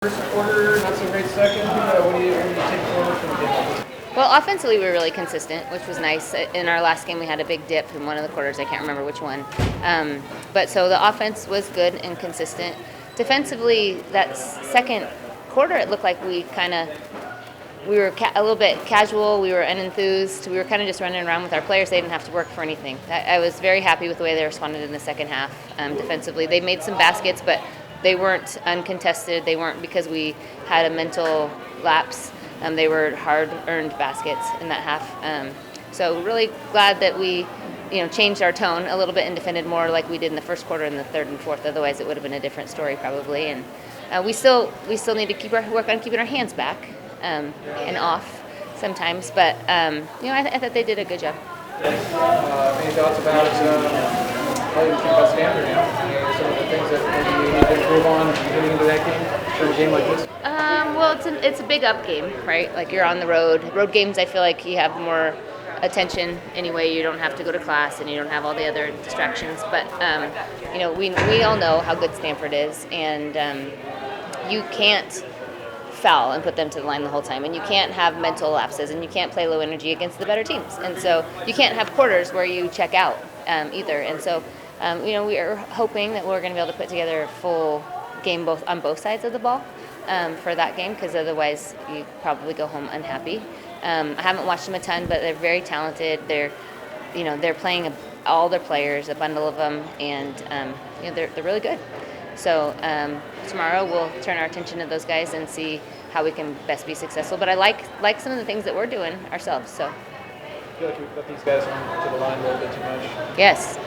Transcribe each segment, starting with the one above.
First quarter, not so great second. What do you take forward from the game? Well, offensively, we were really consistent, which was nice. In our last game, we had a big dip in one of the quarters. I can't remember which one. But so the offense was good and consistent. Defensively, that second quarter, it looked like we were a little bit casual. We were unenthused. We were kind of just running around with our players. They didn't have to work for anything. I was very happy with the way they responded in the second half defensively. They made some baskets, but they weren't uncontested. They weren't because we had a mental lapse. They were hard-earned baskets in that half. So really glad that we, changed our tone a little bit and defended more like we did in the first quarter and the third and fourth. Otherwise, it would have been a different story probably. And we still need to work on keeping our hands back and off sometimes. But I thought they did a good job. Any thoughts about how you think about Stanford now? Some of the things that maybe you need to improve on getting into that game for a game like this? Well, it's a big up game, right? Like you're on the road. Road games, I feel like you have more attention anyway. You don't have to go to class and you don't have all the other distractions. But we all know how good Stanford is, and you can't foul and put them to the line the whole time, and you can't have mental lapses, and you can't play low energy against the better teams, and so you can't have quarters where you check out either. And so we are hoping that we're going to be able to put together a full game on both sides of the ball for that game, because otherwise you probably go home unhappy. I haven't watched them a ton, but they're very talented. They're playing all their players, a bundle of them, and they're really good. So tomorrow we'll turn our attention to those guys and see how we can best be successful. But I like some of the things that we're doing ourselves. So I feel like we've got these guys on to the line a little bit too much. Yes.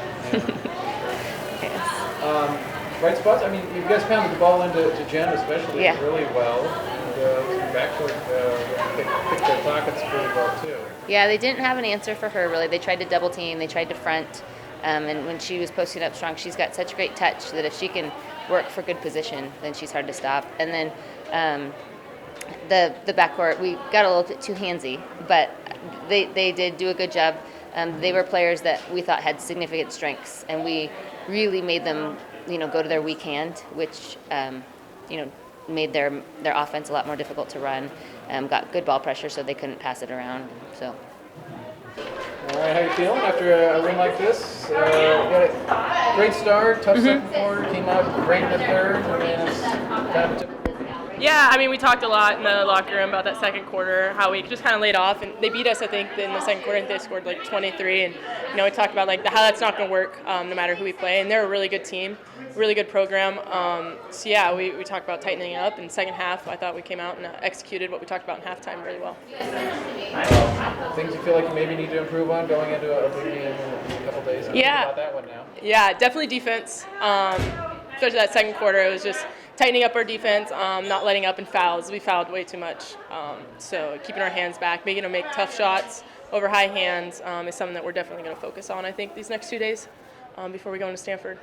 Yes. Bright spots. I mean, you guys pounded the ball into Jen especially really well, and some backcourt picked their pockets pretty well too. Yeah, they didn't have an answer for her really. They tried to double team. They tried to front. And when she was posting up strong, she's got such great touch that if she can work for good position, then she's hard to stop. And then the backcourt, we got a little bit too handsy, but they did do a good job. They were players that we thought had significant strengths, and we really made them, go to their weak hand, which made their offense a lot more difficult to run. Got good ball pressure, so they couldn't pass it around. So. All right, how you feeling after a win like this? You got a great start, tough second quarter, came out great in the third. I mean, it's kind of a typical. Yeah, I mean, we talked a lot in the locker room about that second quarter, how we just kind of laid off, and they beat us, I think, in the second quarter. I think they scored like 23, and we talked about how that's not going to work no matter who we play, and they're a really good team, really good program. So yeah, we talked about tightening it up. In the second half, I thought we came out and executed what we talked about in halftime really well. Things you feel like you maybe need to improve on going into a big game in a couple days? Yeah. About that one now. Yeah, definitely defense. Especially that second quarter, it was just tightening up our defense, not letting up in fouls. We fouled way too much. So keeping our hands back, making them make tough shots over high hands is something that we're definitely going to focus on, I think, these next 2 days before we go into Stanford.